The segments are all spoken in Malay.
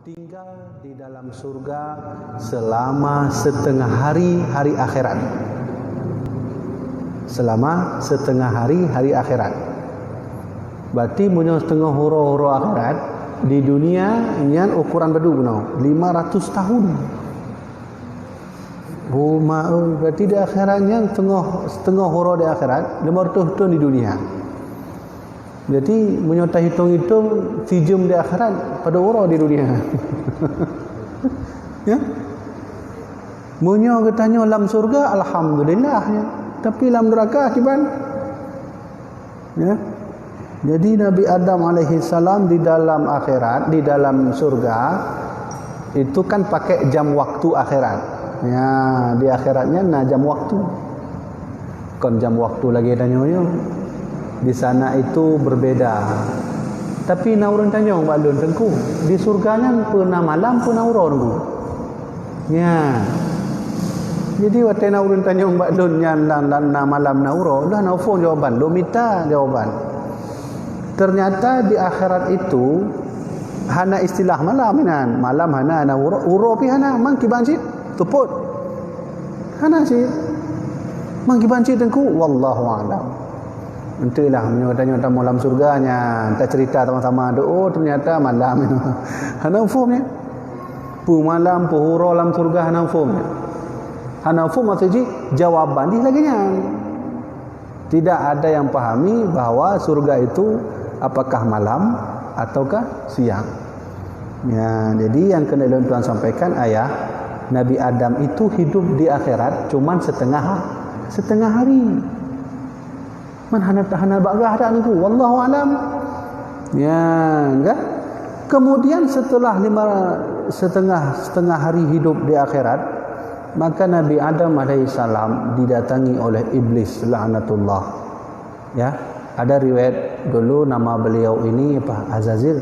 tinggal di dalam surga selama setengah hari akhirat. Selama setengah hari akhirat. Berarti punya setengah huru-huru akhirat di dunia nyan ukuran bedu puno 500 tahun. Rumah berarti di akhiratnya setengah huru di akhirat, nomor tu di dunia. Jadi menyota hitung-hitung sijum di akhirat pada orang di dunia. Ya. Munyo katanya dalam surga alhamdulillah ya. Tapi dalam neraka akibat. Ya. Jadi Nabi Adam alaihi salam di dalam akhirat, di dalam surga itu kan pakai jam waktu akhirat. Ya, di akhiratnya nah jam waktu. Kon jam waktu lagi danyo. Di sana itu berbeda. Tapi naurun tanyong balun tengku. Di surganya pernah malam pernah urun. Ya. Jadi waktu naurun tanyong balun nyan dan malam nauro, dah naufon jawaban, lo minta jawaban. Ternyata di akhirat itu hana istilah malam nan. Malam hana uro pi hana mang kibancit tuput. Hana sih. Mang kibancit tengku wallahu a'lam. Entahlah menyota-nyota malam surganya, kita cerita sama-sama doa ternyata malam itu. Hana ufumnya. Pu malam pu huro dalam surga hana ufumnya. Hana ufum maksudnya jawaban di laginya. Tidak ada yang pahami bahwa surga itu apakah malam ataukah siang. Ya, jadi yang kena Tuhan sampaikan ayah Nabi Adam itu hidup di akhirat cuman setengah hari. Man hana bagah dak niku wallahu alam. Ya, enggak. Kemudian setelah setengah hari hidup di akhirat, maka Nabi Adam alaihissalam didatangi oleh iblis laknatullah. Ya, ada riwayat dulu nama beliau ini apa? Azazil.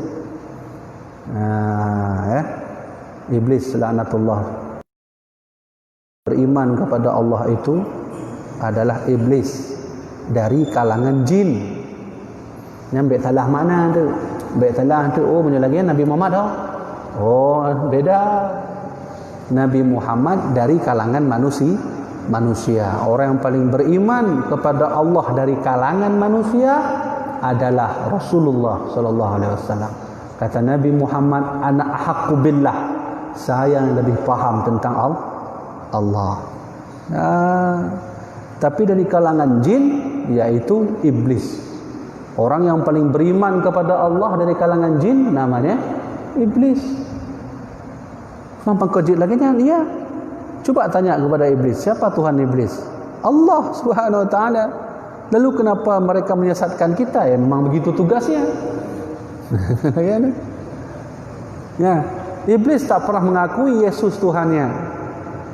Ya. Iblis laknatullah. Beriman kepada Allah itu adalah iblis dari kalangan jin. Yang salah mana tu? Salah tu menyelagi Nabi Muhammad dah. Oh, beda. Nabi Muhammad dari kalangan manusia. Orang yang paling beriman kepada Allah dari kalangan manusia adalah Rasulullah sallallahu alaihi wasallam. Kata Nabi Muhammad, ana ahaqqu billah. Saya yang lebih paham tentang Allah. Tapi dari kalangan jin yaitu iblis. Orang yang paling beriman kepada Allah dari kalangan jin namanya iblis. Mampu kejut lagi kan? Iya. Coba tanya kepada iblis, siapa Tuhan iblis? Allah Subhanahu wa taala. Lalu kenapa mereka menyesatkan kita? Ya memang begitu tugasnya. Ya, iblis tak pernah mengakui Yesus Tuhannya.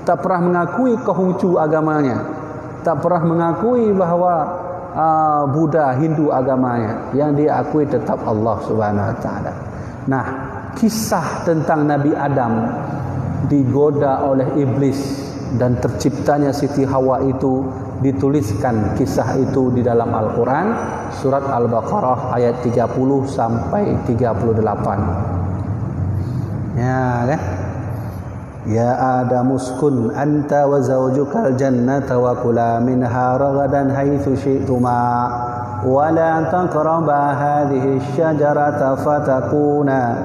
Tak pernah mengakui kehungcu agamanya. Tak pernah mengakui bahawa Buddha, Hindu agamanya. Yang dia akui tetap Allah Subhanahu wa taala. Nah, kisah tentang Nabi Adam digoda oleh iblis dan terciptanya Siti Hawa itu dituliskan kisah itu di dalam Al-Quran surat Al-Baqarah ayat 30 sampai 38. Ya kan? Ya Adam uskun anta wa zawjukal jannata wa kula minha ragadan haitsu syi'tuma wa la taqraba hadhihi asy-syajarata fatakuna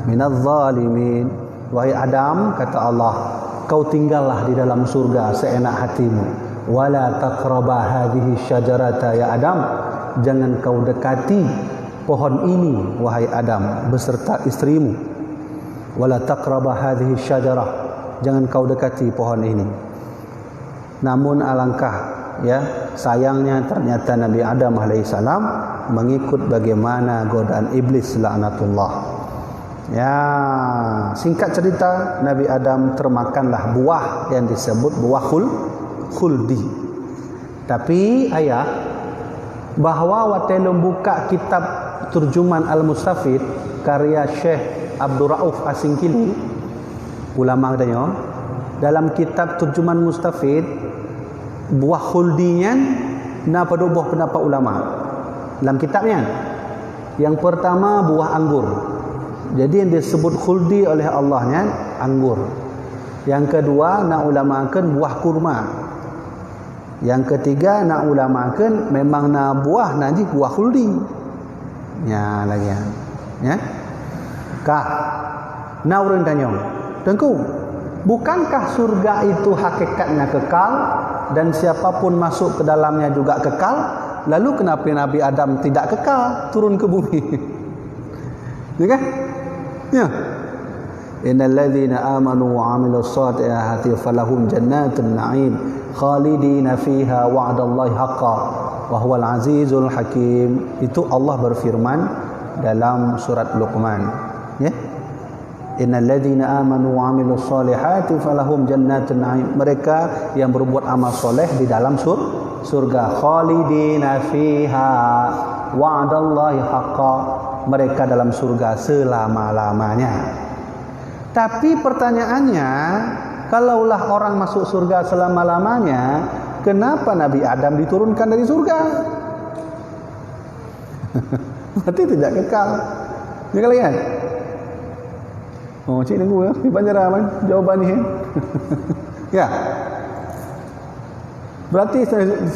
minadh dhalimin. Wahai Adam, kata Allah, kau tinggallah di dalam surga seenak hatimu. Wa la taqraba hadhihi asy-syajarata ya Adam, jangan kau dekati pohon ini wahai Adam beserta istrimu. Wala taqraba hadhihi syajarah, jangan kau dekati pohon ini. Namun alangkah ya sayangnya ternyata Nabi Adam alaihissalam mengikut bagaimana godaan iblis laknatullah. Ya, singkat cerita Nabi Adam termakanlah buah yang disebut buah khuldi. Tapi ayah bahwa waktu membuka kitab Turjuman Al-Mustafid karya Syekh Abdul Rauf Asingkili, ulama katanya, dalam kitab Turjuman Mustafid buah khuldinya pada buah pendapat ulama dalam kitabnya. Yang pertama buah anggur. Jadi yang disebut khuldi oleh Allahnya anggur. Yang kedua nak ulamakan buah kurma. Yang ketiga nak ulamakan memang nak buah nanti buah khuldi. Ya lagi ya. Kah nak urang tanya. Tengku, bukankah surga itu hakikatnya kekal dan siapapun masuk ke dalamnya juga kekal? Lalu kenapa Nabi Adam tidak kekal turun ke bumi? Ya kan? Ya. Innal ladzina amanu wa 'amilus shalihati falahum jannatun na'im khalidina fiha wa'dallahi haqqan wa huwal azizul hakim. Itu Allah berfirman dalam surat Luqman, ya. Innal ladzina amanu wa 'amilus shalihati falahum jannatun na'im. Mereka yang berbuat amal soleh di dalam surga, khalidina fiha wa'dallahi haqqan. Mereka dalam surga selama-lamanya. Tapi pertanyaannya, kalaulah orang masuk surga selama-lamanya, kenapa Nabi Adam diturunkan dari surga? Berarti tidak kekal. Ya kalian? Oh, cik tunggu ya. Di Banjaraman jawaban ni. Ya. Berarti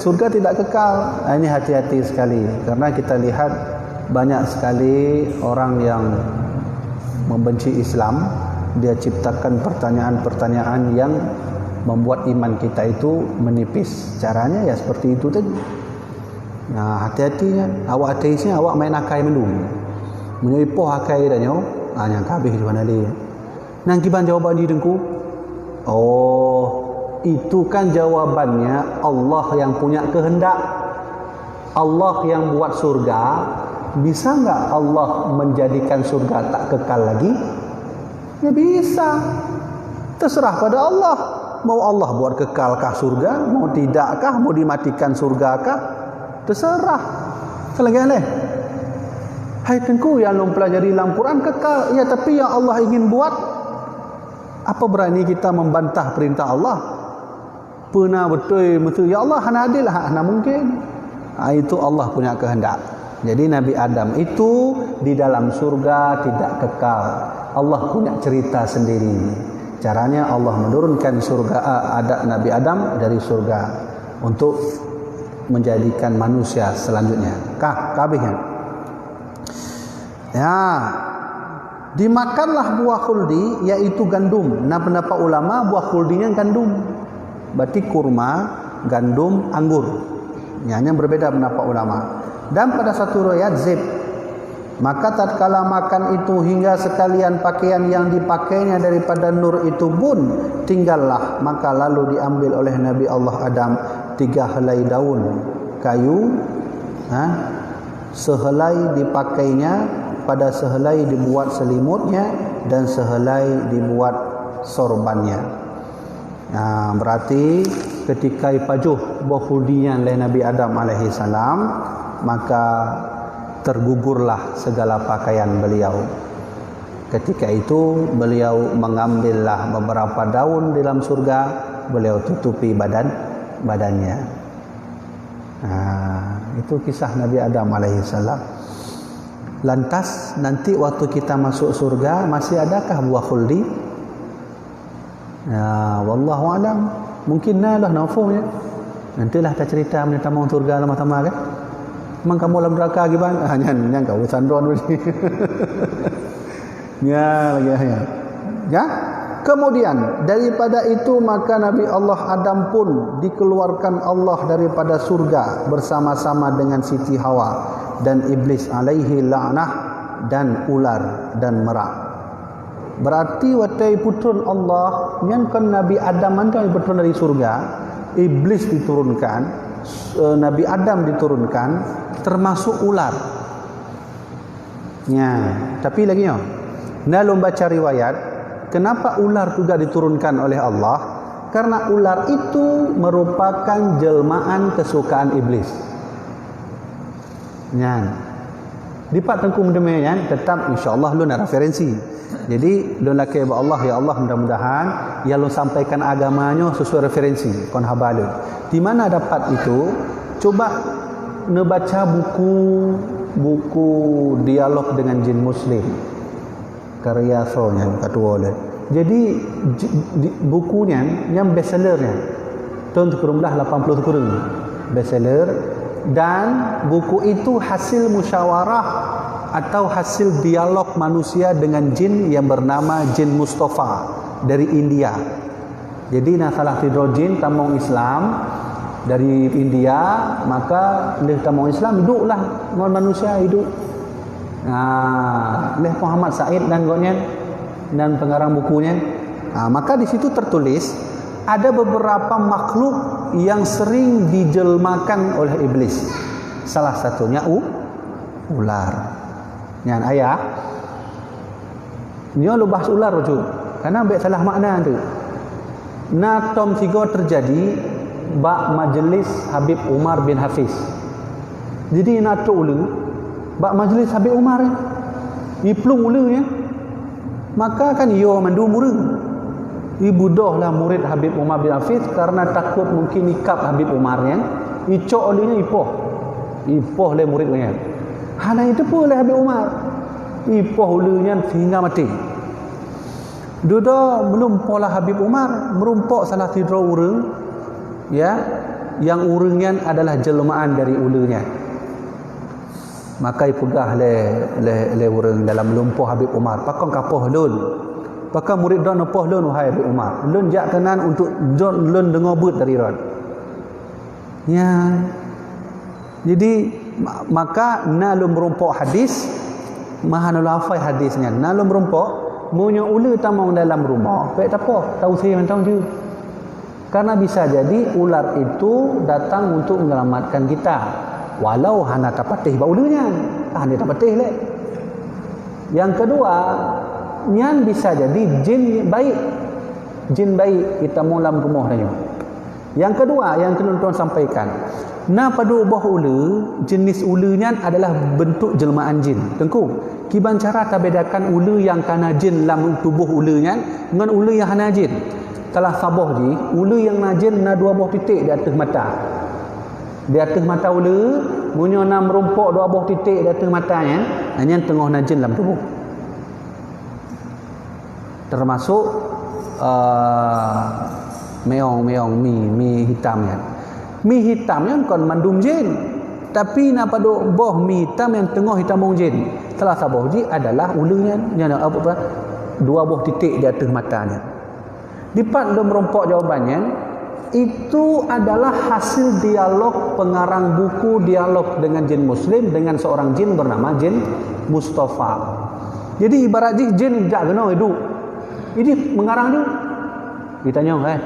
surga tidak kekal. Ini hati-hati sekali karena kita lihat banyak sekali orang yang membenci Islam. Dia ciptakan pertanyaan-pertanyaan yang membuat iman kita itu menipis. Caranya ya seperti itu tadi. Nah, hati-hatinya. Awak ateisnya awak main akai mendung. Menyipoh akai dah nyo. Yang kabeh di mana dia. Nang kiban jawaban di dengku. Oh, itu kan jawabannya Allah yang punya kehendak. Allah yang buat surga. Bisa enggak Allah menjadikan surga tak kekal lagi? Ya bisa. Terserah pada Allah. Mau Allah buat kekalkah surga? Mau tidakkah? Mau dimatikan surgakah? Terserah. Selagi-lagi. Hai tengku yang lu pelajari dalam Quran kekal. Ya tapi yang Allah ingin buat. Apa berani kita membantah perintah Allah? Pernah betul. Ya Allah hana adil lah. Hana mungkin. Itu Allah punya kehendak. Jadi Nabi Adam itu di dalam surga tidak kekal. Allah punya cerita sendiri. Caranya Allah menurunkan surga ada Nabi Adam dari surga untuk menjadikan manusia selanjutnya. Kabehnya. Ya. Dimakanlah buah khuldi yaitu gandum. Nah pendapat ulama buah khuldinya gandum. Berarti kurma, gandum, anggur. Hanya berbeda pendapat ulama. Dan pada satu riwayat zib. Maka tatkala makan itu hingga sekalian pakaian yang dipakainya daripada nur itu pun tinggallah. Maka lalu diambil oleh Nabi Allah Adam 3 helai daun kayu. Sehelai dipakainya, pada sehelai dibuat selimutnya dan sehelai dibuat sorbannya. Berarti ketika ipajuh buah khuldinya oleh Nabi Adam alaihissalam, maka tergugurlah segala pakaian beliau. Ketika itu beliau mengambillah beberapa daun dalam surga, beliau tutupi badannya. Itu kisah Nabi Adam alaihissalam. Lantas nanti waktu kita masuk surga masih adakah buah khuldi? Wallahu alam. Mungkin lah nafuhnya. Nantilah kita cerita mengenai tamu surga lama-lama kan. Memang kamu dalam neraka gimana? Jangan kau urusan ron dulu. Ya. Kemudian daripada itu maka Nabi Allah Adam pun dikeluarkan Allah daripada surga bersama-sama dengan Siti Hawa dan iblis alaihi la'nah dan ular dan merak. Berarti watai putun Allah yang kan Nabi Adam antara putun dari surga, iblis diturunkan, Nabi Adam diturunkan, termasuk ular. Ya, tapi lagi yo. Nak baca riwayat, kenapa ular juga diturunkan oleh Allah? Karena ular itu merupakan jelmaan kesukaan iblis. Ya. Di pak tengku mendemanya tetap insyaallah lu nak referensi. Jadi lu nak ke Allah ya Allah mudah-mudahan ya lu sampaikan agamanya sesuai referensi kon habalu. Di mana dapat itu? Coba nebaca buku dialog dengan jin muslim. karya sonya katua le. Jadi bukunya yang bestsellernya tahun kurang 80 kurang bestseller, dan buku itu hasil musyawarah atau hasil dialog manusia dengan jin yang bernama Jin Mustafa dari India. Jadi nak salah tidur jin tamong Islam dari India, maka leh tamong Islam hiduplah non manusia hidup. Leh Muhammad Said dan goknya dan pengarang bukunya. Maka di situ tertulis ada beberapa makhluk yang sering dijelmakan oleh iblis. Salah satunya ular. Yang ayah ni lu bahas ular tu karena ambil salah makna tu. Na tom 3 terjadi bak majlis Habib Umar bin Hafiz. Jadi na tu ulu bak majlis Habib Umar ni plung ulu ya. Maka kan iyo mandu murid. Ibu doh lah murid Habib Umar bin Hafiz karena takut mungkin nikap Habib Umar yang icok olehnya ipoh le muridnya. Hana itu pun oleh Habib Umar ipoh ulunya sehingga mati. Duda belum pola Habib Umar merumpok salah tidur urang ya, yang urangnya adalah jelmaan dari ulunya. Maka ipegah le urang dalam lumpuh Habib Umar pakon kapoh lun. Pakon murid don nepoh lun wahai Habib Umar. Lun jak kenan untuk lun dengar but dari ron. Ya. Jadi maka nalum merumpok hadis mahanul hafai hadisnya nalum merumpok munyo ulu tamang dalam rumah baik apa tahu saya mentang je, karena bisa jadi ular itu datang untuk menyelamatkan kita walau hana tapatih ba ulunya hana tapatih le. Yang kedua nyan bisa jadi jin baik kita mulam rumah danyo. Yang kedua yang tuan sampaikan, na pada ubah ulu, jenis ulunya adalah bentuk jelmaan jin. Tengku, kiban cara tabedakan ulu yang kana jin dalam tubuh ulunya dengan ulu yang hana jin. Kalau sabah ji, ulu yang najin na 2 buah titik di atas mata. Di atas mata ulu, munyo na merumpok 2 buah titik di atas matanya, hanya tengah najin dalam tubuh. Termasuk meong mi hitamnya. Mi hitamnya kon mandum jin. Tapi nak pada boh mi hitam yang tengah hitam jin. Salah sabah ji adalah ulunya yang apa 2 buah titik di atas matanya. Dipat dia merompok jawabannya, itu adalah hasil dialog pengarang buku dialog dengan jin muslim dengan seorang jin bernama Jin Mustafa. Jadi ibarat jin jak kena hidup. Ini mengarang tu. Ditanya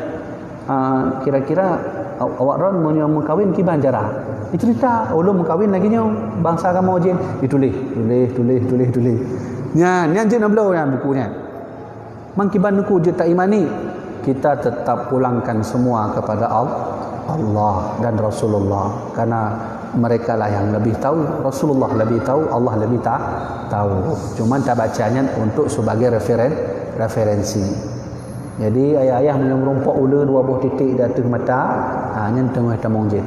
kira-kira awak ron mau kawin ki banjara. Dia cerita ulun kawin lagi nyo bangsa kamu jin ditulis. Nya jin ablo nya bukunya. Mang kiban nuku je tak imani. Kita tetap pulangkan semua kepada Allah dan Rasulullah karena mereka lah yang lebih tahu, Rasulullah lebih tahu, Allah lebih tahu. Cuman tak bacanya untuk sebagai referensi. Jadi ayah-ayah menyumpuk ulu 2 buah titik di atas mata, hanya tengah tamong jin.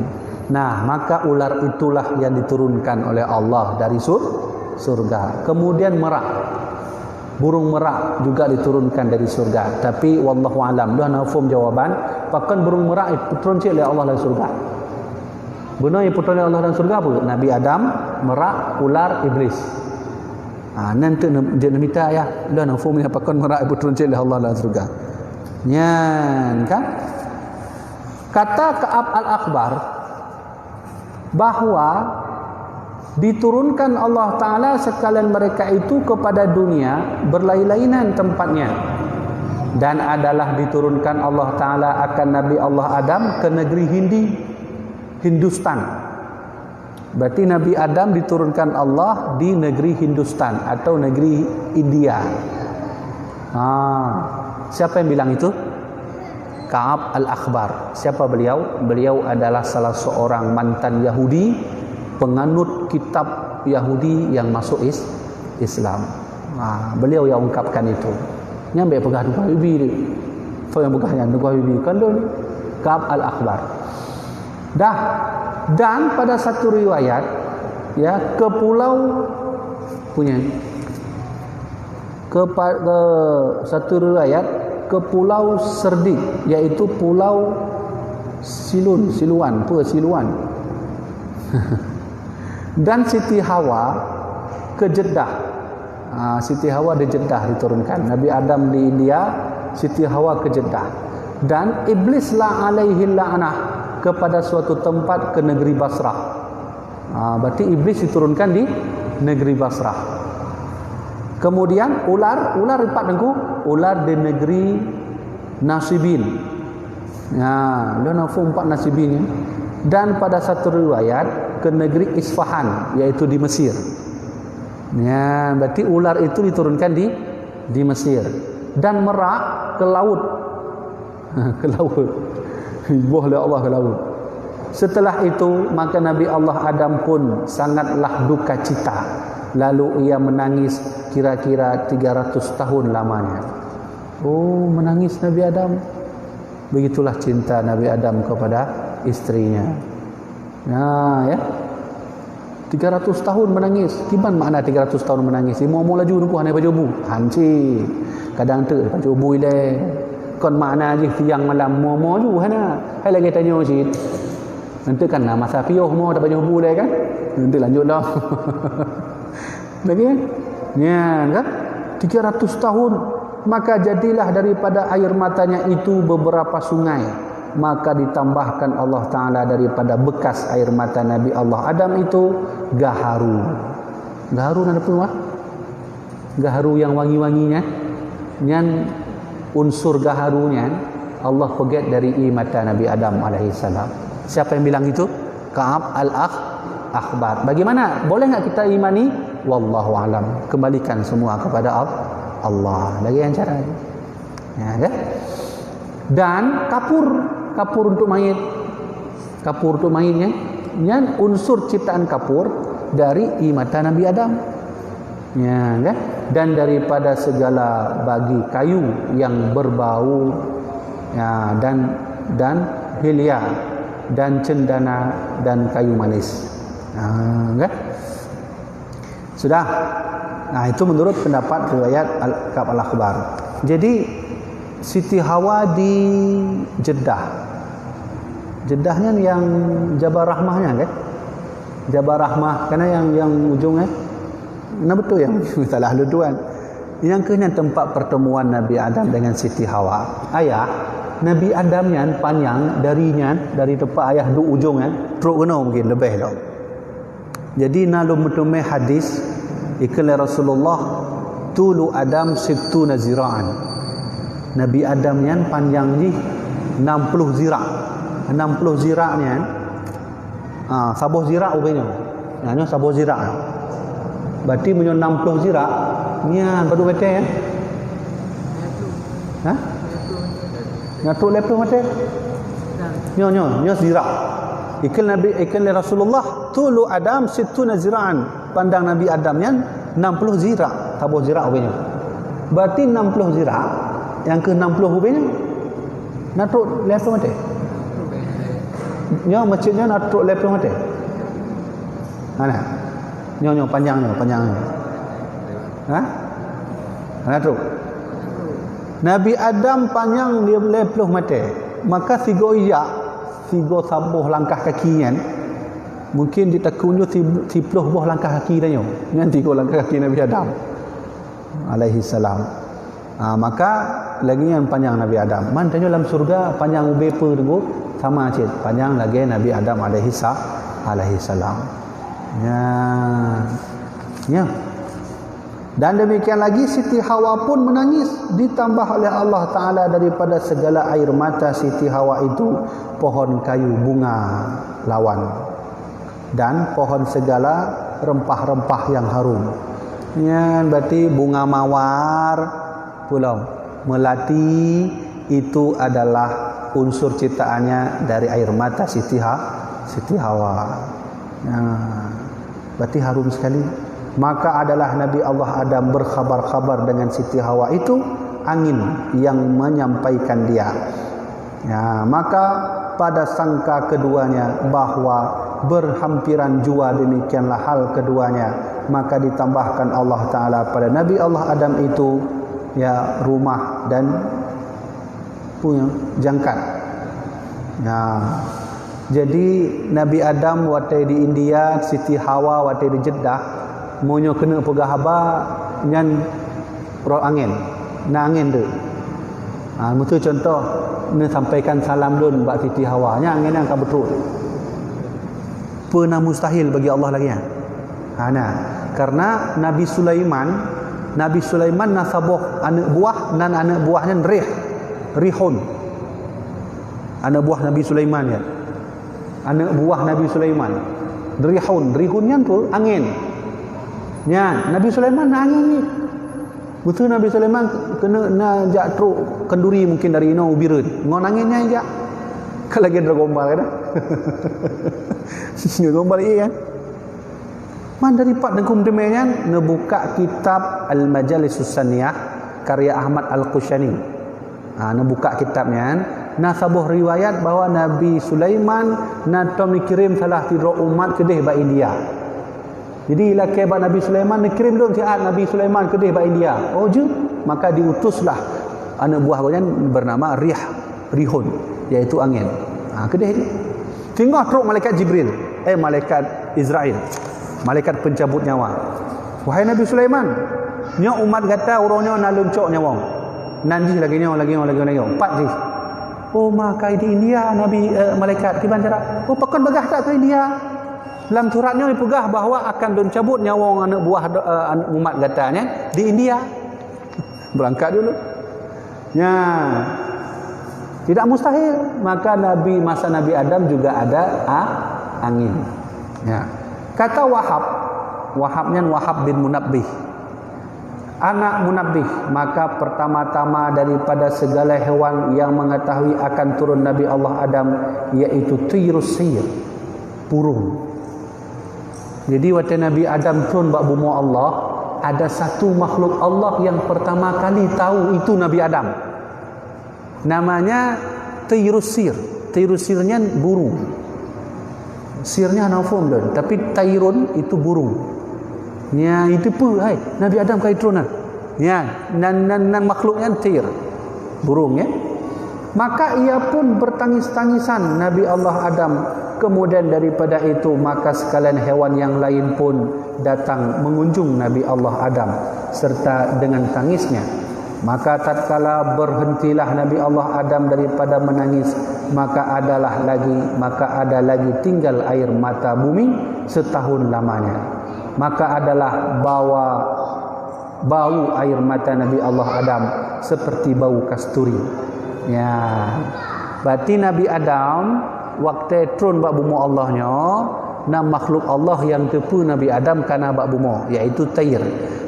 Nah, maka ular itulah yang diturunkan oleh Allah dari surga. Kemudian merak. Burung merak juga diturunkan dari surga. Tapi wallahu alam, dah nafum jawaban, pakan burung merak itu turun oleh Allah dari surga. Benar yang putra oleh Allah dari surga apa? Nabi Adam, merak, ular, iblis. Nanti dia minta ya, dah nafum ni pakan merak itu turun oleh Allah dari surga. Nyan kan? Kata Ka'ab al-Akhbar bahwa diturunkan Allah Ta'ala sekalian mereka itu kepada dunia berlain-lainan tempatnya, dan adalah diturunkan Allah Ta'ala akan Nabi Allah Adam ke negeri Hindustan. Berarti Nabi Adam diturunkan Allah di negeri Hindustan atau negeri India. Siapa yang bilang itu? Ka'ab al-Akhbar. Siapa beliau? Beliau adalah salah seorang mantan Yahudi, penganut kitab Yahudi yang masuk Islam. Beliau yang ungkapkan itu. Nyampe pegah Nukuh Bibi ni. So yang pegahnya Nukuh Bibi kan ni Ka'ab al-Akhbar. Dan pada satu riwayat ya, ke pulau punya ke satu riwayat ke Pulau Serdik, iaitu Pulau Siluan. Dan Siti Hawa ke Jeddah. Siti Hawa di Jeddah diturunkan. Nabi Adam di India, Siti Hawa ke Jeddah. Dan iblis alaihi la'nah kepada suatu tempat ke negeri Basrah. Berarti iblis diturunkan di negeri Basrah. Kemudian ular empat dengku, ular di negeri Nasibin. Dia nafsu 4 Nasibin ya. Dan pada satu riwayat ke negeri Isfahan, yaitu di Mesir. Ya, berarti ular itu diturunkan di Mesir. Dan merak ke laut. Ke laut. Boleh Allah ke laut. Setelah itu maka Nabi Allah Adam pun sangatlah duka cita. Lalu ia menangis kira-kira 300 tahun lamanya. Oh, menangis Nabi Adam. Begitulah cinta Nabi Adam kepada istrinya. Nah, ya. 300 tahun menangis. Gimana makna 300 tahun menangis? Mau laju nunggu hanai baju bu. Hanci. Kadang tu baju bu ile. Kon makna je siang malam mau ju hana. Hai lagi tanya sikit. Nanti kan masa piuh mau tak baju bu le kan? Nanti lanjut dah. Lagi kan? Ya, kan? 300 tahun. Maka jadilah daripada air matanya itu beberapa sungai. Maka ditambahkan Allah Ta'ala daripada bekas air mata Nabi Allah Adam itu gaharu. Gaharu ada apa? Gaharu yang wangi-wanginya. Yang unsur gaharunya Allah forget dari mata Nabi Adam alaihissalam. Siapa yang bilang itu? Ka'ab al-Akhbar. Bagaimana? Boleh enggak kita imani? Wallahu alam. Kembalikan semua kepada Allah. Lagi yang cara. Ya, kan? Dan kapur untuk mayit. Kapur untuk mayitnya. Yang unsur ciptaan kapur dari mata Nabi Adam. Ya, kan? Dan daripada segala bagi kayu yang berbau, ya, dan hilia dan cendana dan kayu manis. Kan? Sudah. Nah, itu menurut pendapat riwayat Ka'ab al-Akhbar. Jadi Siti Hawa di Jeddah. Jeddahnya yang Jabal Rahmahnya kan? Jabal Rahmah karena yang ujungnya. Nah betul yang salah luduan. Yang kena tempat pertemuan Nabi Adam dengan Siti Hawa. Ayah Nabi Adam yang panjang dari tempat ayah du ujungnya teruk kena mungkin lebih dah. Jadi nalum betul hadis iklan Rasulullah tulu Adam 60 zira'an. Nabi Adam yang panjang ni 60 zira'. 60 zira' ni kan. Sabuh zira' ubahnya. Nah, sabuh zira'. Berarti punya 60 zira'. Ni baru betul ya. Ha? Ngatuk lepas mata. Nyo zira'. Iklan Rasulullah tulu Adam 60 zira'an. Pandang Nabi Adam yang 60 zira'. Sabuh zira' ubahnya. Berarti 60 zira'. Yang ke 60 ubahnya. Ngatuk lepas mata. Nyo masjidnya ngatuk lepas mata. Mana? Nyo panjangnya. Ha? Mana tu? Nabi Adam panjang dia 50 mata. Maka tiga sabuh langkah kaki kan. Mungkin ditekunnya 30 buah langkah kaki dah nyo. Yang 3 langkah kaki Nabi Adam alaihi salam. Maka lagi yang panjang Nabi Adam. Man tanya dalam surga panjang bepa tunggu sama cik. Panjang lagi Nabi Adam alaihi salam. Ya. Dan demikian lagi Siti Hawa pun menangis, ditambah oleh Allah Ta'ala daripada segala air mata Siti Hawa itu pohon kayu bunga lawan dan pohon segala rempah-rempah yang harum. Ya, berarti bunga mawar, pulau melati itu adalah unsur ciptaannya dari air mata Siti Hawa. Ya, berarti harum sekali. Maka adalah Nabi Allah Adam berkhabar-khabar dengan Siti Hawa itu angin yang menyampaikan dia. Ya, maka pada sangka keduanya bahwa berhampiran jua demikianlah hal keduanya maka ditambahkan Allah Ta'ala pada Nabi Allah Adam itu ya rumah dan punya jangkat. Jadi Nabi Adam waktu di India, Siti Hawa waktu di Jeddah, monyo kena pegah haba nyan roh angin, na angin tu. Mutu contoh ni sampaikan salam dun bak Siti Hawa, nya angin yang ka betul. Pernah mustahil bagi Allah lagi ya. Karena Nabi Sulaiman nasaboh anak buah dan anak buahnya Rihun. Anak buah Nabi Sulaiman ya. Anak buah Nabi Sulaiman Rihunnya tu angin. Ya, Nabi Sulaiman angin ni. Betul Nabi Sulaiman kena najak truk kenduri mungkin dari ino ubirun. Ngon anginnya aja. Kalau lagi dragombal kan. Dragombal kan. Man daripada dengkum demenya ngebuka kitab Al-Majalisus Saniyah karya Ahmad Al-Qushani. Ngebuka kitabnya. Nasabuh riwayat bahawa Nabi Sulaiman natom dikirim salah tiga umat kedih ba India. Jadi lakai ba Nabi Sulaiman dikirim dong siat Nabi Sulaiman kedih ba India. Oh je, maka diutuslah anak buahnya bernama Rihun, yaitu angin. Kedih ni. Tengok truk malaikat Jibril, malaikat Israel. Malaikat pencabut nyawa. Wahai Nabi Sulaiman, nya umat kata orangnya nak luncok nyawa. Nanti lagi. 4 jih. Oh maka di India Nabi malaikat gimana cara? Oh pekan begah tak ke India? Dalam suratnya dipegah bahawa akan mencabut nyawa anak buah umat katanya di India. Berangkat dulu. Ya. Tidak mustahil. Maka masa Nabi Adam juga ada angin. Ya. Kata Wahabnya Wahab bin Munabbih. Anak Munabbih, maka pertama-tama daripada segala hewan yang mengetahui akan turun Nabi Allah Adam, yaitu Tayrus Sir, burung. Jadi waktu Nabi Adam turun bak bumi Allah, ada satu makhluk Allah yang pertama kali tahu itu Nabi Adam. Namanya Tayrus Sir. Tayrus Sirnya burung. Sirnya nafum dan, tapi Tayrun itu burung. Ya, itu pun Nabi Adam kai turun. Ya, dan makhluknya tir. Burung ya. Maka ia pun bertangis-tangisan Nabi Allah Adam. Kemudian daripada itu maka sekalian hewan yang lain pun datang mengunjung Nabi Allah Adam serta dengan tangisnya. Maka tatkala berhentilah Nabi Allah Adam daripada menangis, maka ada lagi tinggal air mata bumi setahun lamanya. Maka adalah bau air mata Nabi Allah Adam seperti bau kasturi. Ya. Berarti Nabi Adam waktu turun bak bumi Allahnya, nama makhluk Allah yang tepu Nabi Adam karena bak bumi, iaitu Tayr.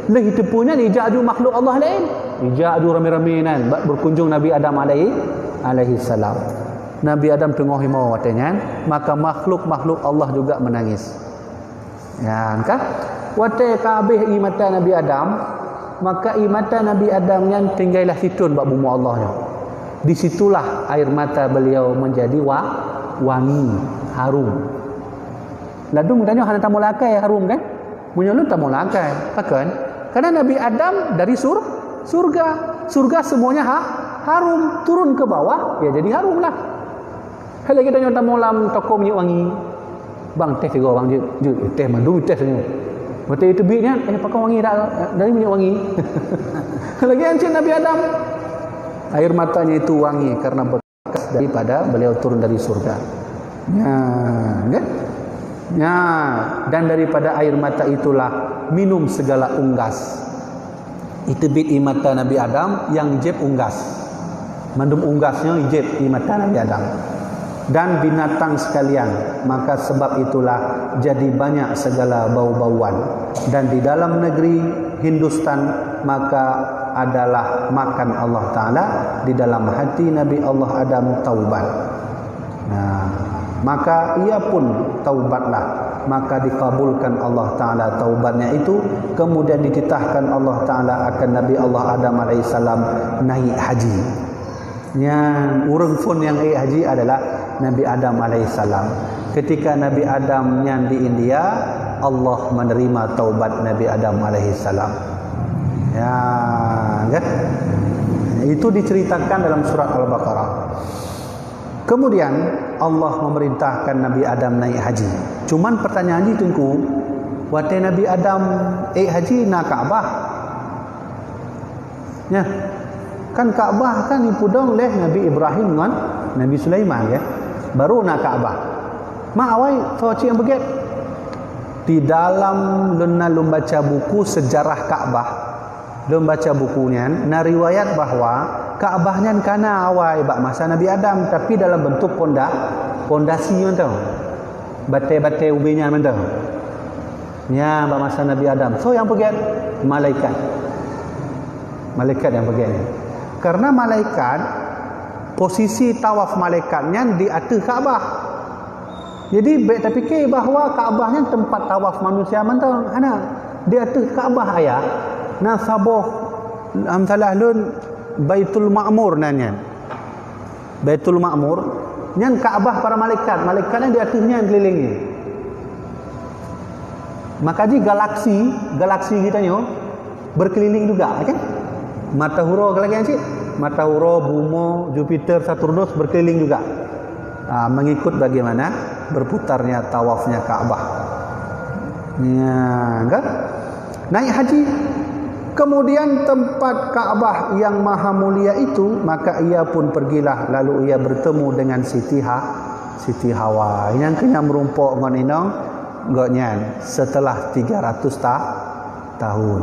Lagi tepunya dijadu makhluk Allah lain. Dijadu rame-rame berkunjung Nabi Adam alaihi salam. Nabi Adam tengah himau watanya, maka makhluk-makhluk Allah juga menangis. Ya, kan? Waktu kabeh imata Nabi Adam, maka imata Nabi Adam yang tinggallah situn bak bumi Allahnya. Disitulah air mata beliau menjadi wangi, harum. Lalu mudahnya hana tamu lakai harum kan? Menyolot tamu lakai, kan? Karena Nabi Adam dari surga. Surga semuanya harum, turun ke bawah ya jadi harum lah. Kalau kita nyota molam toko minyak wangi. Bang teh tiga bang je teh mandu teh sebenarnya. Waktu itu bitnya pakai wangi dah dari minyak wangi. Lagi ancin Nabi Adam. Air matanya itu wangi karena bekas daripada beliau turun dari surga. Ya, kan? Ya, dan daripada air mata itulah minum segala unggas. Itu bit mata Nabi Adam yang jeb unggas. Mandum unggasnya jeb mata Nabi Adam. Dan binatang sekalian, maka sebab itulah jadi banyak segala bau-bauan. Dan di dalam negeri Hindustan maka adalah makan Allah Ta'ala, di dalam hati Nabi Allah Adam taubat. Maka ia pun taubatlah, maka dikabulkan Allah Ta'ala taubatnya itu. Kemudian dititahkan Allah Ta'ala akan Nabi Allah Adam AS naik haji. Yang orang pun yang haji adalah Nabi Adam AS. Ketika Nabi Adam yang di India, Allah menerima taubat Nabi Adam alaihissalam. Ya, kan? Itu diceritakan dalam surat Al-Baqarah. Kemudian Allah memerintahkan Nabi Adam naik haji. Cuman pertanyaan tunggu, waktu Nabi Adam haji nak Kaabah. Ya. Kan Kaabah kan dipudong oleh Nabi Ibrahim dengan Nabi Sulaiman ya. Baru nak Kaabah. Mak awai soci yang begitu. Di dalam lun baca buku sejarah Kaabah, lun baca bukunya, na riwayat bahwa Kaabahnya kana awai bak masa Nabi Adam, tapi dalam bentuk pondasi macam tu. Bate-bate ubinya macam tu. Ya, bak masa Nabi Adam. So yang begitu malaikat. Malaikat yang begitu. Karena malaikat, posisi tawaf malaikatnya di atas Kaabah. Jadi baik terfikir bahawa Kaabahnya tempat tawaf manusia mentang. Ana di atas Kaabah ayah. Nah saboh amsalah lun Baitul Ma'mur nanya. Baitul Ma'mur nyan Kaabah para malaikat. Malaikatnya di atasnya yang kelilingi. Maka di galaksi kita nyo berkeliling juga kan? Matahura lagi kan cik? Matahura, Bumi, Jupiter, Saturnus berkeliling juga. Mengikut bagaimana berputarnya tawafnya Kaabah. Ya, kan? Naik haji. Kemudian tempat Kaabah yang maha mulia itu, maka ia pun pergilah, lalu ia bertemu dengan Siti Hawa. Yang kena merumpuk ngon inong goknya setelah 300 tahun.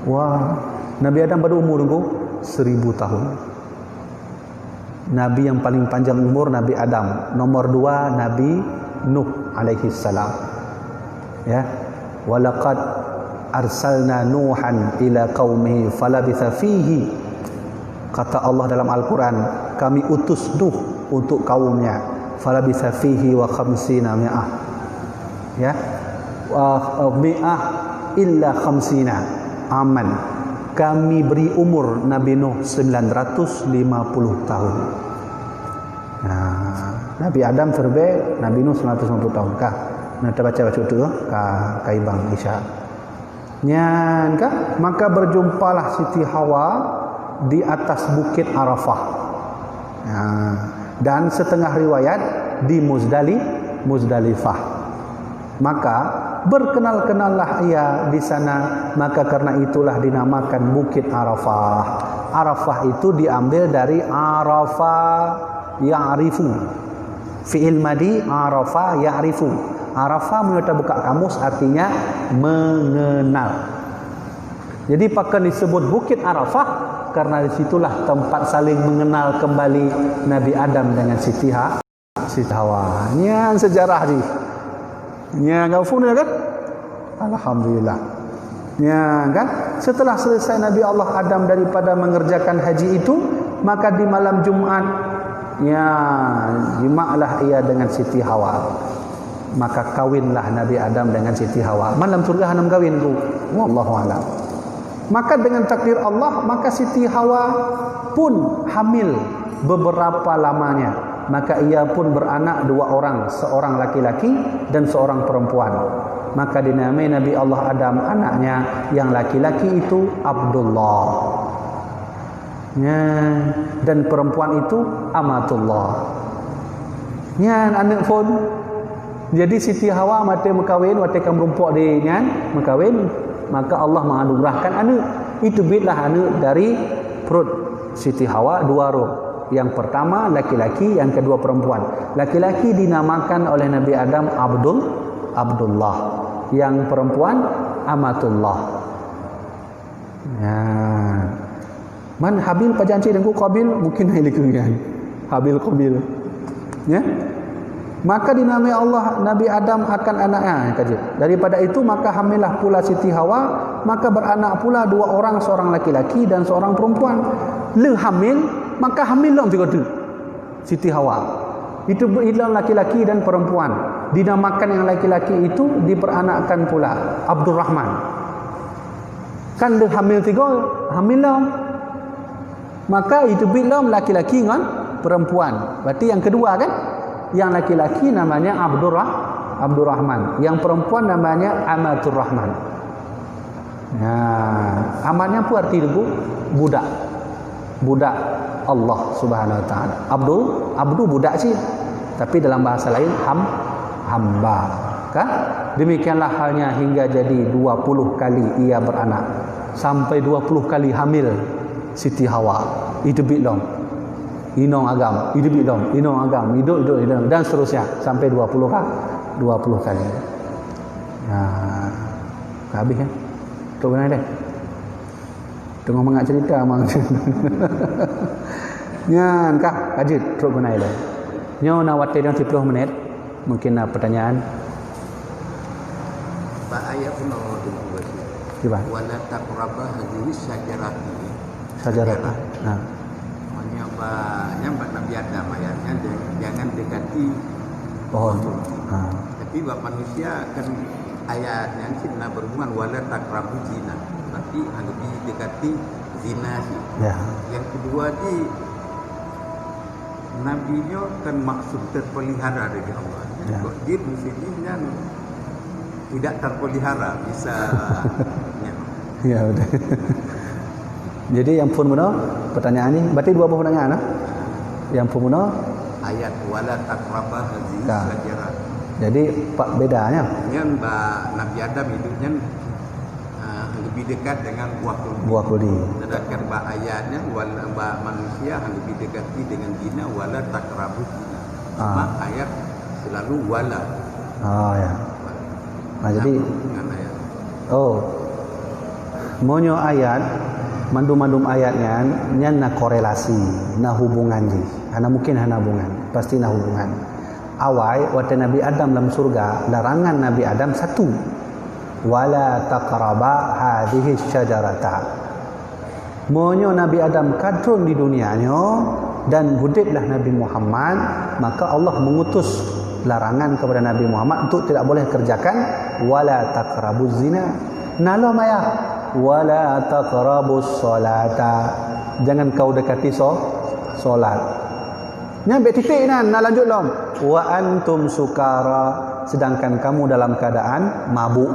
Wah, Nabi Adam pada umur 1000 tahun. Nabi yang paling panjang umur Nabi Adam. Nomor 2 Nabi Nuh alaihi salam. Ya. Walaqad arsalna Nuhan ila qaumihi falabitha fihi. Kata Allah dalam Al-Quran, kami utus Nuh untuk kaumnya. Falabitha fihi wa khamsina mi'ah. Ya. Mi'ah illa khamsina aman. Kami beri umur Nabi Nuh 950 tahun. Nah, Nabi Adam serbe Nabi Nuh 950 tahun kah? Nah, kita baca tu kah kaibang Isya. Nyan kah? Maka berjumpalah Siti Hawa di atas bukit Arafah. Nah, dan setengah riwayat di Muzdalifah. Maka berkenal-kenallah ia di sana, maka karena itulah dinamakan Bukit Arafah. Arafah itu diambil dari Arafa ya'rifu. Fi'il madi Arafa ya'rifu. Arafah menurut buka kamus artinya mengenal. Jadi pakai disebut Bukit Arafah karena disitulah tempat saling mengenal kembali Nabi Adam dengan Siti Hawa. Ini sejarah ni. Ya, gafun ya kan? Alhamdulillah. Ya kan? Setelah selesai Nabi Allah Adam daripada mengerjakan haji itu, maka di malam Jumat, ya, jimaklah ia dengan Siti Hawa. Maka kawinlah Nabi Adam dengan Siti Hawa. Malam surga hanam kawin tu. Wallahu a'lam. Maka dengan takdir Allah, maka Siti Hawa pun hamil beberapa lamanya. Maka ia pun beranak 2 orang, seorang laki-laki dan seorang perempuan. Maka dinamai Nabi Allah Adam anaknya yang laki-laki itu Abdullah. Ya, dan perempuan itu Amatullah. Ya, anak pun. Jadi Siti Hawa mati mekawin, mati kam rumpuk di nyan mekawin, maka Allah menganugerahkan anak. Itu bitlah anak dari perut Siti Hawa 2 roh. Yang pertama laki-laki, yang kedua perempuan. Laki-laki dinamakan oleh Nabi Adam Abdullah. Yang perempuan Amatullah. Ya. Man Habil pajanci dengan Qabil mungkin hilikungan. Habil Qabil. Ya. Maka dinamai Allah Nabi Adam akan anaknya kaji. Daripada itu maka hamillah pula Siti Hawa, maka beranak pula 2 orang, seorang laki-laki dan seorang perempuan. Le hamil, maka hamillah juga tu Siti Hawa. Itu berilam laki-laki dan perempuan. Dinamakan yang laki-laki itu diperanakkan pula Abdurrahman. Kan le hamil 3, hamillah. Maka itu berilam laki-laki dengan perempuan. Berarti yang kedua kan? Yang laki-laki namanya Abdurrahman. Yang perempuan namanya Amatur Rahman. Amannya pun arti itu budak. Budak Allah Subhanahu wa taala. Abdu budak sih. Tapi dalam bahasa lain hamba. Kan? Demikianlah halnya hingga jadi 20 kali ia beranak. Sampai 20 kali hamil Siti Hawa. Itu bidong. Inong agam, hidup bidong, inong agam, hidup dan seterusnya sampai 20 kali. Habis kan? Tok benar deh. Tengok mengak cerita mang. Nyan kah ajit tok benar deh. Nyo nawate dalam 30 menit. Mungkin pertanyaan. Ba ayat nomor 2. Coba. Wala taqrabah hadhihi syajarati. Syajarati. Nyambat Nabi Adam ayatnya jangan dekati pohon. Tapi buat manusia kan ayatnya kita berhubungan wala taqrabu zina. Berarti lebih dekati zina sih. Ya. Yang kedua di nabinya kan maksud terpelihara dari Allah. Ya. Kok dia mestinya tidak terpelihara bisa. Ya udah. Jadi yang pun benar pertanyaan ini berarti 2 buah pertanyaan Yang pun benar ayat wala taqrabah hadhihi syajarah. Jadi pak bedanya yang Nabi Adam hidupnya lebih dekat dengan buah kuldi. Sedangkan ayatnya manusia lebih dekati dengan zina wala taqrabu zina. Ayat selalu wala. Ya. Jadi monyo ayat mandum-mandum ayatnya nyana korelasi na hubungan ji mungkin hubungan pasti na hubungan awai waktu Nabi Adam dalam surga larangan Nabi Adam satu wala taqraba hadhihi syajarata monyo Nabi Adam kadrun di dunianya dan hudiblah Nabi Muhammad maka Allah mengutus larangan kepada Nabi Muhammad untuk tidak boleh kerjakan wala taqrabuz zina nalo maya wala taqrabus salata jangan kau dekati solat nyampe titik nak lanjut lom wa antum sukara sedangkan kamu dalam keadaan mabuk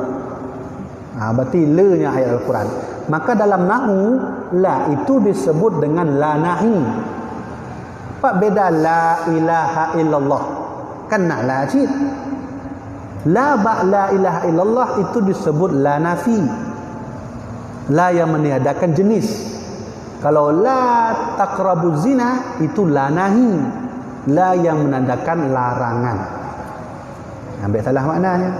berarti le-nya ayat Al-Quran maka dalam nahu la itu disebut dengan la nahi apa beda la ilaha illallah kan nak la cik la ilaha illallah itu disebut la nafi la yang meniadakan jenis. Kalau la taqrabu zina itu la nahi, la yang menandakan larangan. Ambil salah maknanya.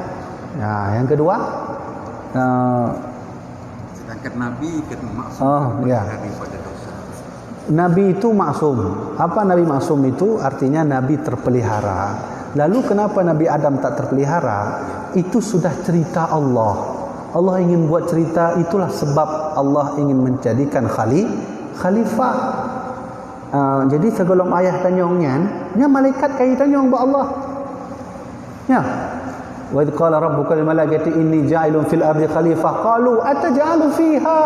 Yang kedua sedangkan Nabi kan maksum daripada dosa. Nabi itu maksum. Apa Nabi maksum itu? Artinya Nabi terpelihara. Lalu kenapa Nabi Adam tak terpelihara? Itu sudah cerita Allah. Allah ingin buat cerita, itulah sebab Allah ingin menjadikan khalifah. Jadi sebelum ayah tanyongnya, malaikat kaya tanyong buat Allah. Ya. Wa idh qala rabbuka lil malaikati inni ja'ilun fil ardi khalifah qalu ataj'alu fiha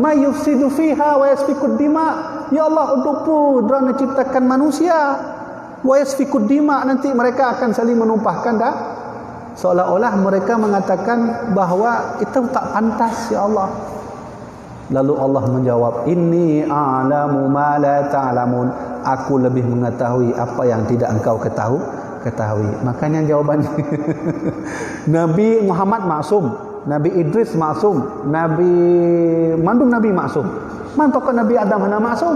may yufsidu fiha wa yasfiku dima. Ya Allah, untukmu Dia menciptakan manusia wa yasfiku dima, nanti mereka akan saling menumpahkan seolah-olah mereka mengatakan bahawa itu tak pantas ya Allah. Lalu Allah menjawab, inni a'lamu ma la ta'lamun. Aku lebih mengetahui apa yang tidak engkau ketahui. Makanya jawabannya Nabi Muhammad maksum, Nabi Idris maksum, Nabi maksum. Mantuk Nabi Adam hana maksum.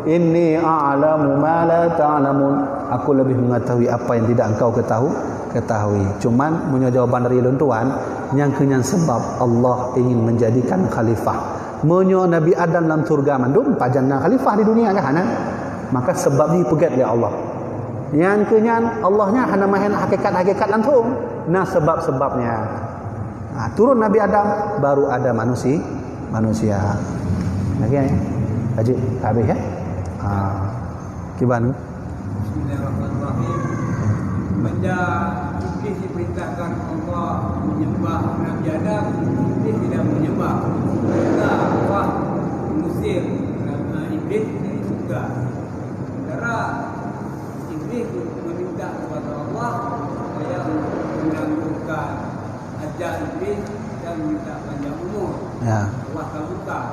Inni a'lamu ma la ta'lamun. Aku lebih mengetahui apa yang tidak engkau ketahui. Cuman punya jawaban dari luntuan yang kenyan sebab Allah ingin menjadikan khalifah. Menyo Nabi Adam dalam surga mandum pajanna khalifah di dunia kan. Maka sebab ni pegat oleh Allah. Yang kenyan Allahnya hana main hakikat-hakikat lantung. Nah sebab-sebabnya. Turun Nabi Adam baru ada manusia. Lagi ya. Haji habis ya. Kiban. Bismillahirrahmanirrahim. Benda Iblis diperintahkan Allah menyembah Nabi Adam, Iblis tidak menyembah. Allah mengusir Iblis dari surga. Sementara Iblis meminta bukan.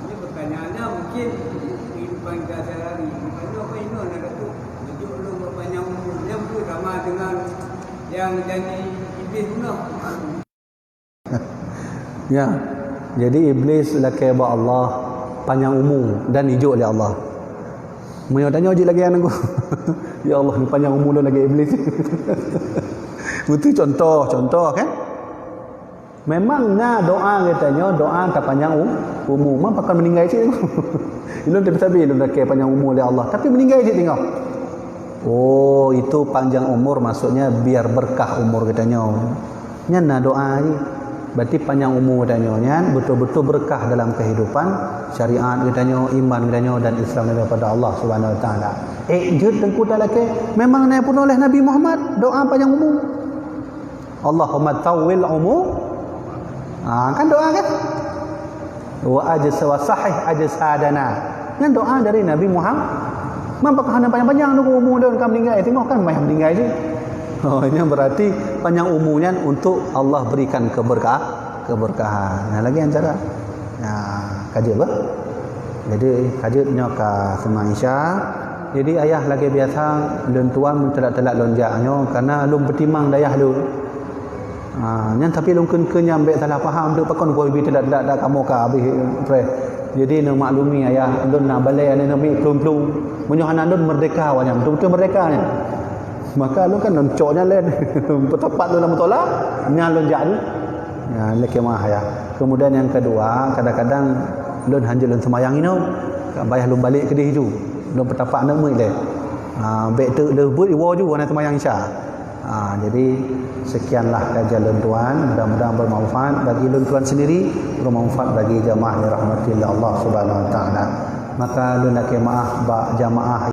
Ini pertanyaannya mungkin kehidupan kita sehari-hari. Bukannya apa ini nak kata tunjuk lu berpanjang umur. Yang tu sama dengan yang janji iblis punah. Ya. Jadi iblis laki ba Allah panjang umur dan hijau oleh Allah. Mau tanya uji lagi anak ya Allah ni panjang umur lagi iblis. Itu contoh kan? Memangnya doa katanya doa tak panjang umur, mah bakal meninggal sih. Ilun tapi ilun laki panjang umur oleh Allah, tapi meninggal sih tengok. Oh, itu panjang umur maksudnya biar berkah umur katanya. Nyana doa ni. Berarti panjang umur katanya nyan betul-betul berkah dalam kehidupan syariat katanya, iman katanya dan Islam daripada Allah Subhanahu Wa Taala. Jut tengku laki memang naik pun oleh Nabi Muhammad doa panjang umur. Allahumma tawwil umur. Kan doa kan? Wa ajs wa sahih ajsadana. Kan doa dari Nabi Muhammad. Mampakah panjang-panjang tu umur dia kan meninggal. Tengok kan banyak meninggal je. Oh, ini berarti panjang umurnya untuk Allah berikan keberkahan. Nah, lagi antara. Nah, kaji apa? Jadi kajinya ke semua Isya. Jadi ayah lagi biasa dan tuan mentelak-telak lonjaknya karena lum bertimang dayah lu. Yang tapi lum kenyang ambek salah faham tu pakon kau bi telak kamu ka habis pre. Jadi nak maklumi ayah lun nak balai ane nak plum-plum. Munyo hanandun merdeka wanyam betul-betul merdekanya. Maka lu kan loncoknya lain. Tepat lu dalam tolak nya lonjak ni. Ya lek mah ya. Kemudian yang kedua, kadang-kadang lun hanjul lun semayang ini bayar lun balik ke dia tu. Lun petapak nak mui le. Baik tu lebut iwo ju wana semayang Isya. Jadi sekianlah kajian lun tuan, mudah-mudahan bermanfaat bagi lun tuan sendiri, bermanfaat bagi jamaah yang rahmatillah Allah Subhanahu Wa Taala. Maka lun nak maaf jamaah